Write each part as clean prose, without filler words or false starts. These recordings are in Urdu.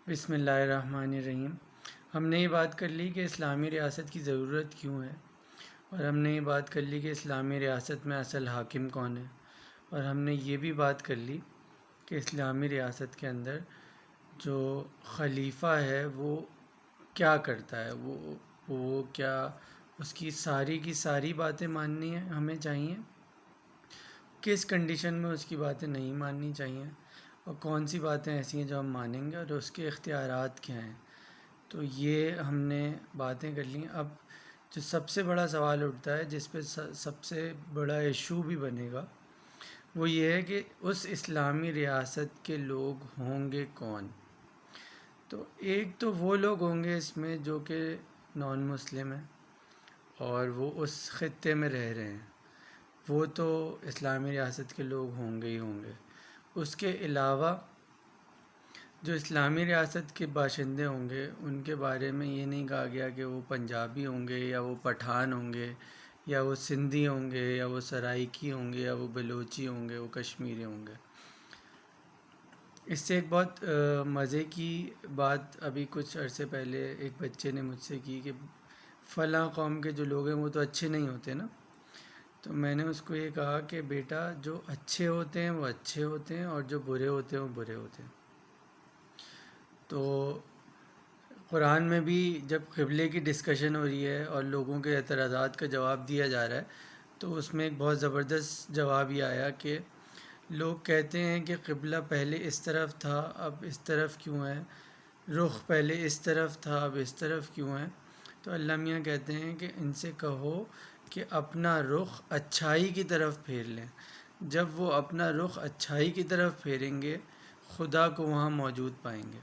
بسم اللہ الرحمن الرحیم۔ ہم نے یہ بات کر لی کہ اسلامی ریاست کی ضرورت کیوں ہے، اور ہم نے یہ بات کر لی کہ اسلامی ریاست میں اصل حاکم کون ہے، اور ہم نے یہ بھی بات کر لی کہ اسلامی ریاست کے اندر جو خلیفہ ہے وہ کیا کرتا ہے، وہ کیا اس کی ساری باتیں ماننی ہیں ہمیں چاہیے، کس کنڈیشن میں اس کی باتیں نہیں ماننی چاہیے، اور کون سی باتیں ایسی ہیں جو ہم مانیں گے اور اس کے اختیارات کیا ہیں۔ تو یہ ہم نے باتیں کر لیں۔ اب جو سب سے بڑا سوال اٹھتا ہے، جس پہ سب سے بڑا ایشو بھی بنے گا، وہ یہ ہے کہ اس اسلامی ریاست کے لوگ ہوں گے کون۔ تو ایک تو وہ لوگ ہوں گے اس میں جو کہ نان مسلم ہیں اور وہ اس خطے میں رہ رہے ہیں، وہ تو اسلامی ریاست کے لوگ ہوں گے ہی ہوں گے۔ اس کے علاوہ جو اسلامی ریاست کے باشندے ہوں گے ان کے بارے میں یہ نہیں کہا گیا کہ وہ پنجابی ہوں گے یا وہ پٹھان ہوں گے یا وہ سندھی ہوں گے یا وہ سرائکی ہوں گے یا وہ بلوچی ہوں گے، وہ کشمیری ہوں گے۔ اس سے ایک بہت مزے کی بات ابھی کچھ عرصے پہلے ایک بچے نے مجھ سے کی کہ فلاں قوم کے جو لوگ ہیں وہ تو اچھے نہیں ہوتے نا۔ تو میں نے اس کو یہ کہا کہ بیٹا، جو اچھے ہوتے ہیں وہ اچھے ہوتے ہیں اور جو برے ہوتے ہیں وہ برے ہوتے ہیں۔ تو قرآن میں بھی جب قبلے کی ڈسکشن ہو رہی ہے اور لوگوں کے اعتراضات کا جواب دیا جا رہا ہے، تو اس میں ایک بہت زبردست جواب یہ آیا کہ لوگ کہتے ہیں کہ قبلہ پہلے اس طرف تھا اب اس طرف کیوں ہے، رخ پہلے اس طرف تھا اب اس طرف کیوں ہے۔ تو اللہ میاں کہتے ہیں کہ ان سے کہو کہ اپنا رخ اچھائی کی طرف پھیر لیں۔ جب وہ اپنا رخ اچھائی کی طرف پھیریں گے، خدا کو وہاں موجود پائیں گے۔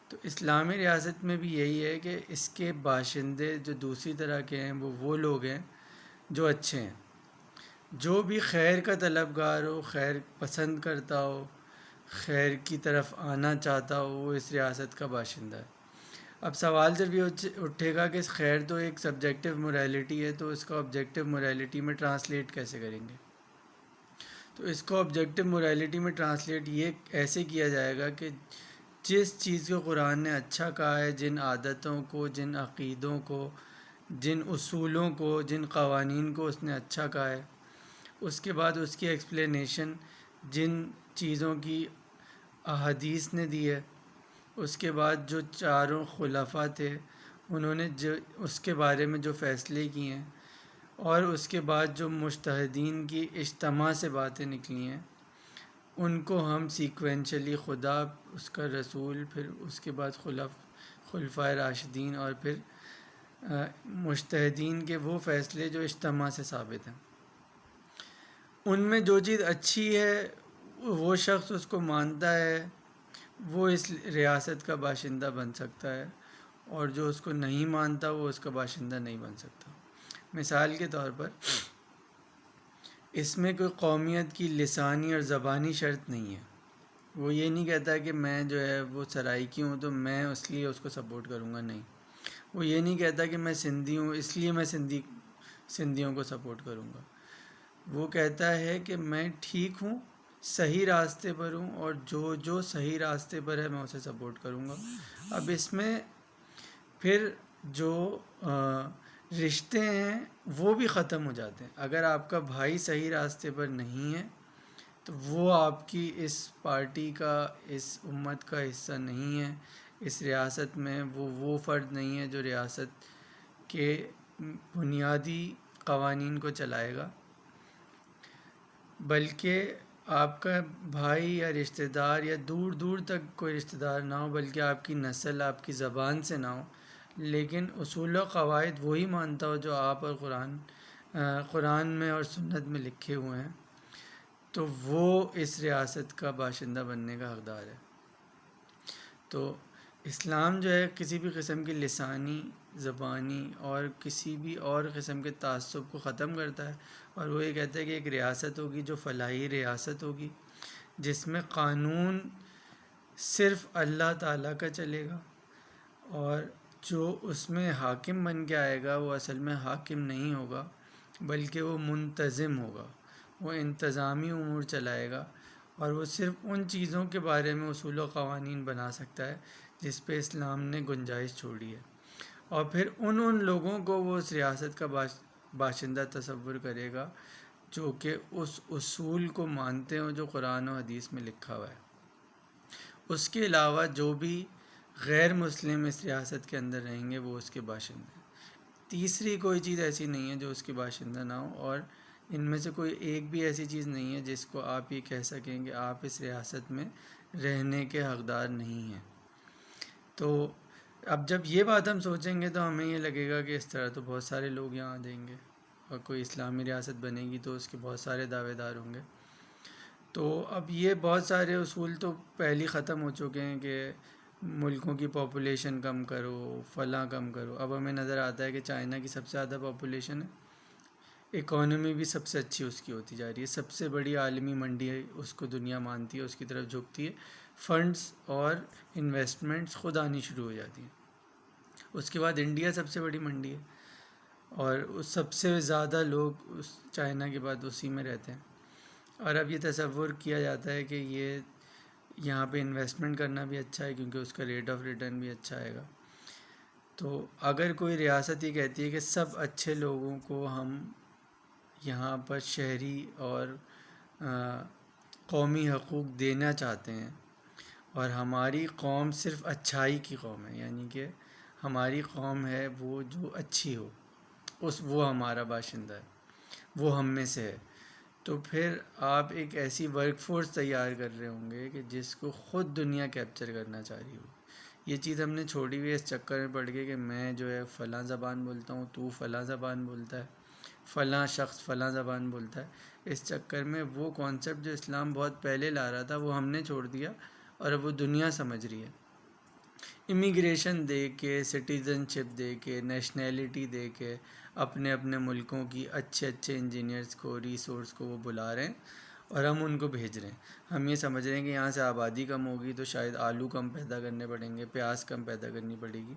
تو اسلامی ریاست میں بھی یہی ہے کہ اس کے باشندے جو دوسری طرح کے ہیں وہ لوگ ہیں جو اچھے ہیں، جو بھی خیر کا طلبگار ہو، خیر پسند کرتا ہو، خیر کی طرف آنا چاہتا ہو، وہ اس ریاست کا باشندہ ہے۔ اب سوال جب یہ اٹھے گا کہ خیر تو ایک سبجیکٹیو موریلٹی ہے، تو اس کو آبجیکٹیو موریلٹی میں ٹرانسلیٹ کیسے کریں گے؟ تو اس کو آبجیکٹیو موریلٹی میں ٹرانسلیٹ یہ ایسے کیا جائے گا کہ جس چیز کو قرآن نے اچھا کہا ہے، جن عادتوں کو، جن عقیدوں کو، جن اصولوں کو، جن قوانین کو اس نے اچھا کہا ہے، اس کے بعد اس کی ایکسپلینیشن جن چیزوں کی احادیث نے دی ہے، اس کے بعد جو چاروں خلفاء تھے انہوں نے جو اس کے بارے میں جو فیصلے کیے ہیں، اور اس کے بعد جو مجتہدین کی اجتماع سے باتیں نکلی ہیں، ان کو ہم سیکوینشلی خدا، اس کا رسول، پھر اس کے بعد خلفائے راشدین، اور پھر مجتہدین کے وہ فیصلے جو اجتماع سے ثابت ہیں، ان میں جو چیز اچھی ہے وہ شخص اس کو مانتا ہے، وہ اس ریاست کا باشندہ بن سکتا ہے، اور جو اس کو نہیں مانتا وہ اس کا باشندہ نہیں بن سکتا۔ مثال کے طور پر اس میں کوئی قومیت کی لسانی اور زبانی شرط نہیں ہے۔ وہ یہ نہیں کہتا کہ میں جو ہے وہ سرائکی ہوں تو میں اس لیے اس کو سپورٹ کروں گا، نہیں۔ وہ یہ نہیں کہتا کہ میں سندھی ہوں اس لیے میں سندھیوں کو سپورٹ کروں گا۔ وہ کہتا ہے کہ میں ٹھیک ہوں، صحیح راستے پر ہوں، اور جو صحیح راستے پر ہے میں اسے سپورٹ کروں گا۔ اب اس میں پھر جو رشتے ہیں وہ بھی ختم ہو جاتے ہیں۔ اگر آپ کا بھائی صحیح راستے پر نہیں ہے تو وہ آپ کی اس پارٹی کا، اس امت کا حصہ نہیں ہے، اس ریاست میں وہ فرد نہیں ہے جو ریاست کے بنیادی قوانین کو چلائے گا، بلکہ آپ کا بھائی یا رشتہ دار یا دور دور تک کوئی رشتہ دار نہ ہو، بلکہ آپ کی نسل آپ کی زبان سے نہ ہو، لیکن اصول و قواعد وہی مانتا ہو جو آپ اور قرآن میں اور سنت میں لکھے ہوئے ہیں، تو وہ اس ریاست کا باشندہ بننے کا حقدار ہے۔ تو اسلام جو ہے کسی بھی قسم کی لسانی، زبانی اور کسی بھی اور قسم کے تعصب کو ختم کرتا ہے، اور وہ یہ کہتا ہے کہ ایک ریاست ہوگی جو فلاحی ریاست ہوگی، جس میں قانون صرف اللہ تعالیٰ کا چلے گا، اور جو اس میں حاکم بن کے آئے گا وہ اصل میں حاکم نہیں ہوگا، بلکہ وہ منتظم ہوگا، وہ انتظامی امور چلائے گا، اور وہ صرف ان چیزوں کے بارے میں اصول و قوانین بنا سکتا ہے جس پہ اسلام نے گنجائش چھوڑی ہے، اور پھر ان لوگوں کو وہ اس ریاست کا باشندہ تصور کرے گا جو کہ اس اصول کو مانتے ہوں جو قرآن و حدیث میں لکھا ہوا ہے۔ اس کے علاوہ جو بھی غیر مسلم اس ریاست کے اندر رہیں گے وہ اس کے باشندے ہیں۔ تیسری کوئی چیز ایسی نہیں ہے جو اس کے باشندہ نہ ہو، اور ان میں سے کوئی ایک بھی ایسی چیز نہیں ہے جس کو آپ یہ کہہ سکیں کہ آپ اس ریاست میں رہنے کے حقدار نہیں ہیں۔ تو اب جب یہ بات ہم سوچیں گے تو ہمیں یہ لگے گا کہ اس طرح تو بہت سارے لوگ یہاں آ جائیں گے، اور کوئی اسلامی ریاست بنے گی تو اس کے بہت سارے دعوے دار ہوں گے۔ تو اب یہ بہت سارے اصول تو پہلے ختم ہو چکے ہیں کہ ملکوں کی پاپولیشن کم کرو، فلاں کم کرو۔ اب ہمیں نظر آتا ہے کہ چائنا کی سب سے زیادہ پاپولیشن ہے، اکانومی بھی سب سے اچھی اس کی ہوتی جا رہی ہے، سب سے بڑی عالمی منڈی ہے، اس کو دنیا مانتی ہے، اس کی طرف جھکتی ہے، فنڈز اور انویسٹمنٹس خود آنی شروع ہو جاتی ہیں۔ اس کے بعد انڈیا سب سے بڑی منڈی ہے، اور اس سب سے زیادہ لوگ اس چائنا کے بعد اسی میں رہتے ہیں۔ اور اب یہ تصور کیا جاتا ہے کہ یہ یہاں پہ انویسٹمنٹ کرنا بھی اچھا ہے کیونکہ اس کا ریٹ آف ریٹرن بھی اچھا آئے گا۔ تو اگر کوئی ریاست یہ کہتی ہے کہ سب اچھے لوگوں کو ہم یہاں پر شہری اور قومی حقوق دینا چاہتے ہیں، اور ہماری قوم صرف اچھائی کی قوم ہے، یعنی کہ ہماری قوم ہے وہ جو اچھی ہو، وہ ہمارا باشندہ ہے، وہ ہم میں سے ہے، تو پھر آپ ایک ایسی ورک فورس تیار کر رہے ہوں گے کہ جس کو خود دنیا کیپچر کرنا چاہ رہی ہو۔ یہ چیز ہم نے چھوڑی ہوئی ہے اس چکر میں پڑ کے کہ میں جو ہے فلاں زبان بولتا ہوں، تو فلاں زبان بولتا ہے، فلاں شخص فلاں زبان بولتا ہے۔ اس چکر میں وہ کانسیپٹ جو اسلام بہت پہلے لا رہا تھا وہ ہم نے چھوڑ دیا، اور اب وہ دنیا سمجھ رہی ہے۔ امیگریشن دے کے، سٹیزن شپ دے کے، نیشنلٹی دے کے، اپنے اپنے ملکوں کی اچھے اچھے انجینئرز کو، ریسورس کو وہ بلا رہے ہیں، اور ہم ان کو بھیج رہے ہیں۔ ہم یہ سمجھ رہے ہیں کہ یہاں سے آبادی کم ہوگی تو شاید آلو کم پیدا کرنے پڑیں گے، پیاز کم پیدا کرنی پڑے گی،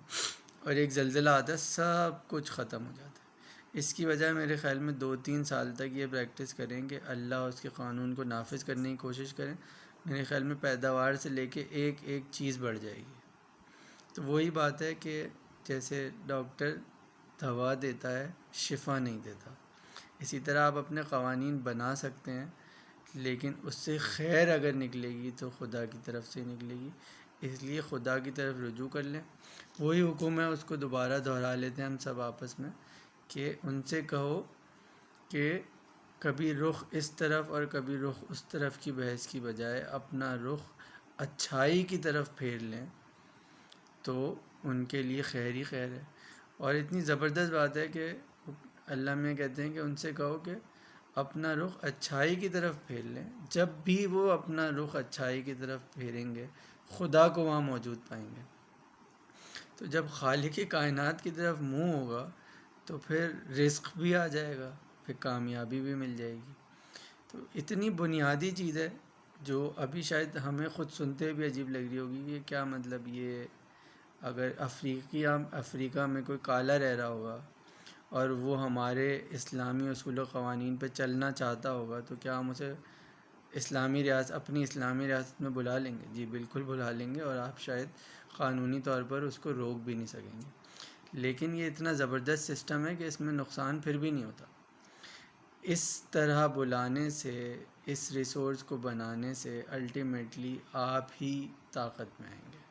اور ایک زلزلہ آتا ہے سب کچھ ختم ہو جاتا ہے۔ اس کی وجہ میرے خیال میں 2-3 سال تک یہ پریکٹس کریں کہ اللہ اور اس کے قانون کو نافذ کرنے کی کوشش کریں، میرے خیال میں پیداوار سے لے کے ایک ایک چیز بڑھ جائے گی۔ تو وہی بات ہے کہ جیسے ڈاکٹر دوا دیتا ہے، شفا نہیں دیتا، اسی طرح آپ اپنے قوانین بنا سکتے ہیں، لیکن اس سے خیر اگر نکلے گی تو خدا کی طرف سے نکلے گی، اس لیے خدا کی طرف رجوع کر لیں۔ وہی حکم ہے، اس کو دوبارہ دہرا لیتے ہیں ہم سب آپس میں، کہ ان سے کہو کہ کبھی رخ اس طرف اور کبھی رخ اس طرف کی بحث کی بجائے اپنا رخ اچھائی کی طرف پھیر لیں تو ان کے لیے خیر ہی خیر ہے۔ اور اتنی زبردست بات ہے کہ اللہ میں کہتے ہیں کہ ان سے کہو کہ اپنا رخ اچھائی کی طرف پھیر لیں۔ جب بھی وہ اپنا رخ اچھائی کی طرف پھیریں گے خدا کو وہاں موجود پائیں گے۔ تو جب خالق کائنات کی طرف منہ ہوگا تو پھر رزق بھی آ جائے گا، پھر کامیابی بھی مل جائے گی۔ تو اتنی بنیادی چیز ہے جو ابھی شاید ہمیں خود سنتے بھی عجیب لگ رہی ہوگی کہ کیا مطلب، یہ اگر افریقہ میں کوئی کالا رہ رہا ہوگا اور وہ ہمارے اسلامی اصول و قوانین پہ چلنا چاہتا ہوگا تو کیا ہم اسے اپنی اسلامی ریاست میں بلا لیں گے؟ جی بالکل بلا لیں گے، اور آپ شاید قانونی طور پر اس کو روک بھی نہیں سکیں گے۔ لیکن یہ اتنا زبردست سسٹم ہے کہ اس میں نقصان پھر بھی نہیں ہوتا۔ اس طرح بلانے سے، اس ریسورس کو بنانے سے الٹیمیٹلی آپ ہی طاقت میں آئیں گے۔